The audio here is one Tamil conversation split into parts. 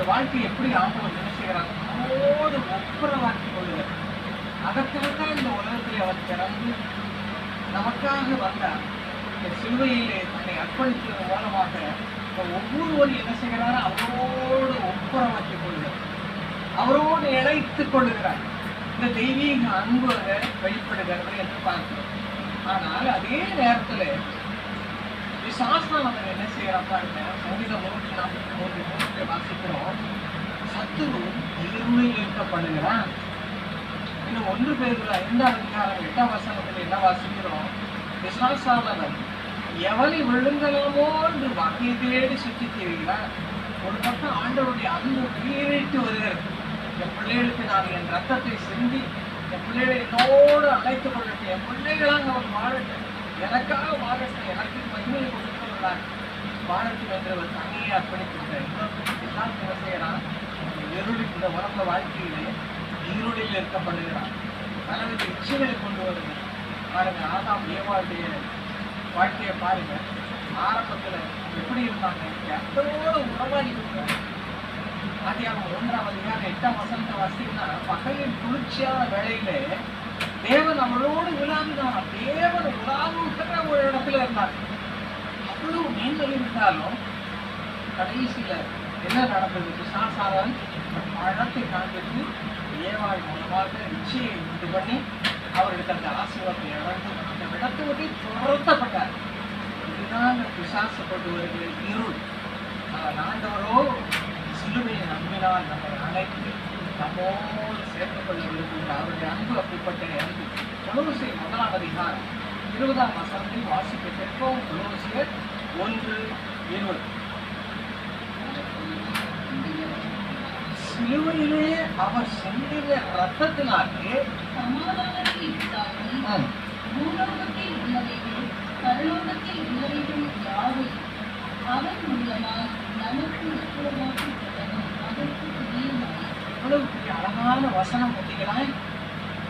நம்முடைய வாழ்க்கை எப்படி ஆண்டவர் என்ன செய்கிறாங்க, நம்மோடு ஒப்புரவாக்கி கொள்ளுகிறார். அதற்காகத்தான் இந்த உலகத்திலே அவர் பிறந்து நமக்காக வந்தார். இந்த சிலுவையிலே தன்னை அர்ப்பணித்ததன் மூலமாக ஒவ்வொருவரும் என்ன செய்கிறாரோ அவரோடு ஒப்புரவாக்கிக் கொள்கிறார், அவரோடு இணைத்துக் கொள்ளுகிறார். இந்த தெய்வீக அன்பு வெளிப்படுகிறது என்று பார்க்கிறோம். ஆனால் அதே நேரத்தில் விசாசானவர் என்ன செய்யறான் பாருங்க. சங்கீதம் 143 வாசிக்கிறோம், சத்துரு இருளில் இருக்கப்படுகிறான். இன்னும் 1 பேதுரு 5ஆம் அதிகாரம் 8ஆம் வசனத்தில் என்ன வாசிக்கிறோம், விசாசானவர் எவனை விழுங்கலாமோ என்று வகையை தேடி சுற்றி திரிகிறார். ஒரு பக்கம் ஆண்டவருடைய அன்பு வீறிட்டு வருகிறது. என் பிள்ளைகளுக்கு நான் என் ரத்தத்தை சிந்தி என் பிள்ளைகளை என்னோடு அழைத்துக் கொள்ளட்டும், என் பிள்ளைகளாக அவன் வாழட்டும், எனக்காக வாழட்டும், எனக்கு மகிமையை கொடுத்துள்ளார் வாழட்டும் என்று அவர் தனியே அர்ப்பணித்திருக்கிறார். எல்லாம் என்ன செய்யறான், இருளில் இந்த உலக வாழ்க்கையிலே இருளில் இருக்கப்படுகிறான். பலவித இச்சைகளை கொண்டு வருது பாருங்க. ஆதாம் ஏவாளுடைய வாழ்க்கையை பாருங்க. ஆரம்பத்துல எப்படி இருந்தாங்க, எத்தனோடு உறவாடி இருக்கிறாங்க. ஆதியாகமம் 1ஆம் அதிகாரம் 8ஆம் வசனத்தை வாசிங்கன்னா, பகலின் குளிர்ச்சியான வேளையிலே தேவன் அவளோடு விழாவினார். தேவன் உலாவுகிற ஒரு இடத்துல இருந்தார். அவ்வளவு மேன்மை இருந்தாலும் கடைசியில என்ன நடந்தது, பிசாசானவன் பழத்தை காண்பித்து ஏவாள் மூலமாக இச்சையை இது பண்ணி அவர்களுக்கு அந்த ஆசீர்வாதத்தை இழந்து அந்த இடத்தை விட்டு துரத்தப்பட்டார். இதுதான் பிசாசு கொண்டு வருகிற இருள். ஆண்டவரோ சிலுவையை நம்பினால் நம்மை அழைத்து நம்மோடு சேர்த்துக் கொள்ள விரும்புகிறார். அவருடைய அன்பு அப்படிப்பட்ட அன்பு. கொலோசியர் 1ஆம் அதிகாரம் 20ஆம் வசனத்தில் வாசிக்க கேட்போம். கொலோசியர் 1:20. சிலுவையிலே அவர் சிந்தின ரத்தத்தினாலே சமாதானத்தில் உண்டாகி பூலோகத்தில் உள்ளவைகள் பரலோகத்தில் உள்ளவைகள் யாவையும் அவர் மூலமாய் நமக்கு ஒப்புரவாக்கி கொள்ளவும் அதற்கு பிரியமாய். எவ்வளவு அழகான வசனம் பார்த்தீங்களா.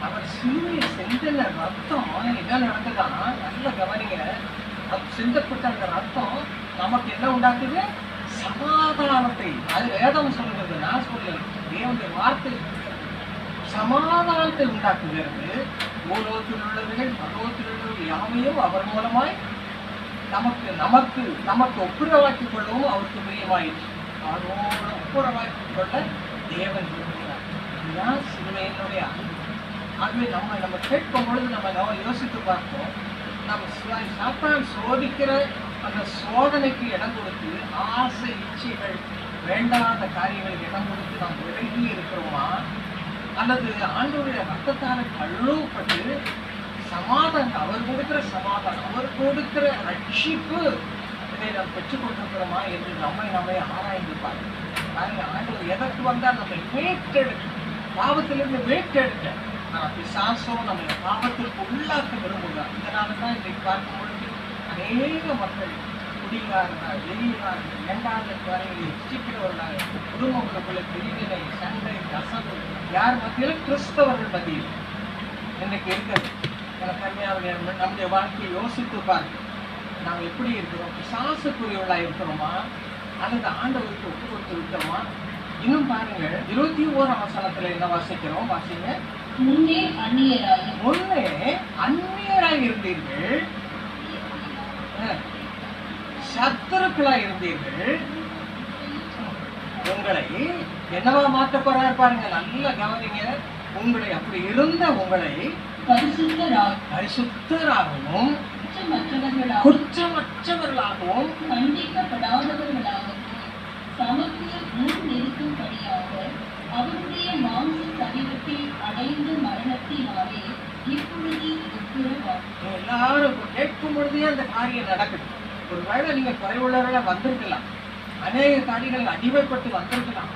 அவர் சிலுவையை சிந்தின ரத்தம் என்ன நடந்ததுதான், நல்ல கவனிங்க. அது சிந்தப்பட்ட அந்த ரத்தம் நமக்கு என்ன உண்டாக்குது, சமாதானத்தை. அது வேதம் சொல்லுகிறது, நான் சொல்ல தேவனுடைய வார்த்தை சமாதானத்தை உண்டாக்குகிறது. பூலோகத்தில் உள்ளவர்கள் பரலோகத்தில் உள்ளவர்கள் யாவையும் அவர் மூலமாய் நமக்கு ஒப்புரவாக்கிக் கொள்ளவும் அவருக்கு பிரியமாயிற்று. அவரோடு ஒப்புரவாக்கிக் கொள்ள தேவன் விரும்புகிறார். இதுதான் சிலுவையினுடைய அன்பு. ஆகவே நம்ம கேட்கும் பொழுது நம்ம யோசித்து பார்ப்போம். நம்ம சாத்தான் சோதிக்கிற அந்த சோதனைக்கு இடம் கொடுத்து ஆசை இச்சைகள் வேண்டாத காரியங்களுக்கு இடம் கொடுத்து நாம் விலகி இருக்கிறோமா, அல்லது ஆண்டவருடைய ரத்தத்தால் கழுவப்பட்டு சமாதானம், அவர் கொடுக்கிற சமாதானம், அவர் கொடுக்கிற ரட்சிப்பு இதை நாம் பெற்றுக் கொண்டிருக்கிறோமா என்று நம்மை ஆராய்ந்து பாருங்க. ஆண்டவர் எதற்கு வந்தால் நம்மை மீட்டெடுக்க, பாவத்திலிருந்து மீட்டெடுக்க. ஆனால் பிசாசோ நம்ம பாவத்திற்கு உள்ளாக்க விரும்புகிறார். இதனால தான் இன்றைக்கு பார்க்கும் பொழுது அநேக மக்கள் குடிகாரர்கள், வெளியார்கள், இரண்டாவது வரைகளை இச்சிக்கிறவர்களாக குடும்பங்களுக்குள்ள பிரிவினை, சண்டை, கசப்பு யார் மத்தியில், கிறிஸ்தவர்கள் மத்தியில் இன்னைக்கு இருக்கிறது. நம்முடைய வாழ்க்கையை யோசித்து பார்க்க நாம் எப்படி இருக்கிறோம், பிசாசுக்குரியவர்களாக இருக்கிறோமா அல்லது ஆண்டவருக்கு ஒப்பு கொடுத்து இருக்கிறோமா? இன்னும் பாருங்க, 21ஆம் வசனத்துல என்ன வாசிக்கிறோம், வாசிங்க. முன்னே அந்நியராய் இருந்தீர்கள், சத்துருக்களாய் இருந்தீர்கள், உங்களை என்னவா மாற்ற போறாரு பாருங்க. நல்ல கவனிங்க. உங்களை அப்படி இருந்த உங்களை பரிசுத்தராகவும் குற்றமற்றவர்களாகவும் கண்டிக்கப்படாதவர்களாகவும் தமக்கு முன் நிற்கும்படியாக அவருடைய மாம்ச சரீரத்தில் அடைந்த மரணத்தினாலே இப்பொழுது ஒப்புரவாக்கும். எல்லாரும் கேட்கும் பொழுதே அந்த காரியம் நடக்குது. ஒருவேளை நீங்க குறைவுள்ளவர்களா வந்திருக்கலாம், அநேக காரியங்கள் அடிமைப்பட்டு வந்திருக்கலாம்,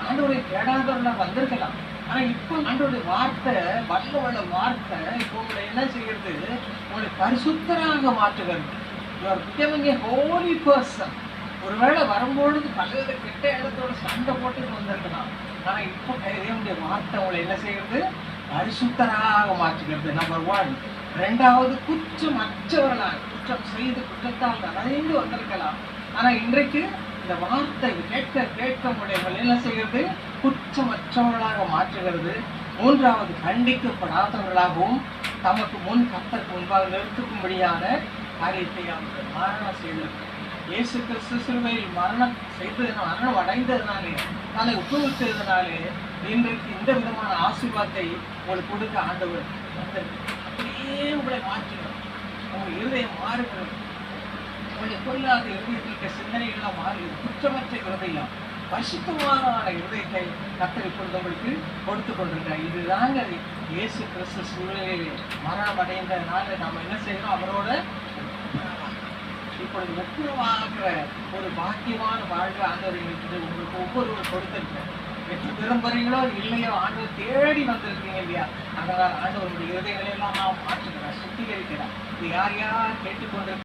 ஆண்டவரை தேடாதவர்களா வந்திருக்கலாம். ஆனா இப்போ ஆண்டோடைய வார்த்தை, வல்லவள்ள வார்த்தை இப்போ உங்களை என்ன செய்யறது, உங்களை பரிசுத்தராக மாற்றுகிறது. ஹோலி பர்சன். ஒருவேளை வரும்பொழுது பல்வேறு கெட்ட இடத்தோட சண்டை போட்டு வந்திருக்கலாம். ஆனா இப்போ தேவனுடைய வார்த்தை உங்களை என்ன செய்யறது, பரிசுத்தராக மாற்றுகிறது. நம்பர் 1. 2வது, குற்றமற்றவர்களாக, குற்றம் செய்து குற்றத்தால் நிறைந்து வந்திருக்கலாம். ஆனா இன்றைக்கு இந்த வார்த்தை கேட்க கேட்க உங்களை என்ன செய்கிறது? குற்றமற்றவர்களாக மாற்றுகிறது. மூன்றாவது, கண்டிக்கப்படாதவர்களாகவும் தமக்கு முன் கர்த்தருக்கு முன்பாக நிறுத்துக்கும்படியான காரியத்தை அவர்கள் மரணம் செய்திருக்கிறார். இயேசு கிறிஸ்து சிலுவையில் மரணம் அடைந்ததுனாலே, தன்னை ஒப்புவித்ததுனாலே இன்றைக்கு இந்த விதமான ஆசீர்வாதத்தை உங்களுக்கு கொடுக்க ஆண்டவர் அப்படியே உங்களை மாற்றினார். உங்கள் இருதயம் மாறுகிறது. உங்களுடைய பொருளாத இருதயத்தில் இருக்க சிந்தனைகள்லாம் மாறுகிறது. குற்றமற்ற இருதயம், பரிசுத்தமான இருதயத்தை கர்த்தர் இப்பொழுது உங்களுக்கு கொடுத்து கொண்டிருக்கிறார். இதுதாங்க இயேசு கிறிஸ்து சிலுவையில் மரணம் அடைந்ததுனால நாம் என்ன செய்யறோம்? அவரோட இப்பொழுது ஒப்புரவாகிற ஒரு பாக்கியமான வாழ்வு ஆண்டவர் உங்களுக்கு ஒவ்வொருவரும் கொடுத்திருக்கிறார். வெற்றி விரும்புறீங்களோ இல்லையோ ஆண்டவர் தேடி வந்திருக்கீங்க இல்லையா? அதனால் ஆண்டவருடைய இருதயங்களை எல்லாம் நாம் மாற்றுகிறார், சுத்திகரிக்கிறார். இது யார் யார் கேட்டுக்கொண்டிருக்க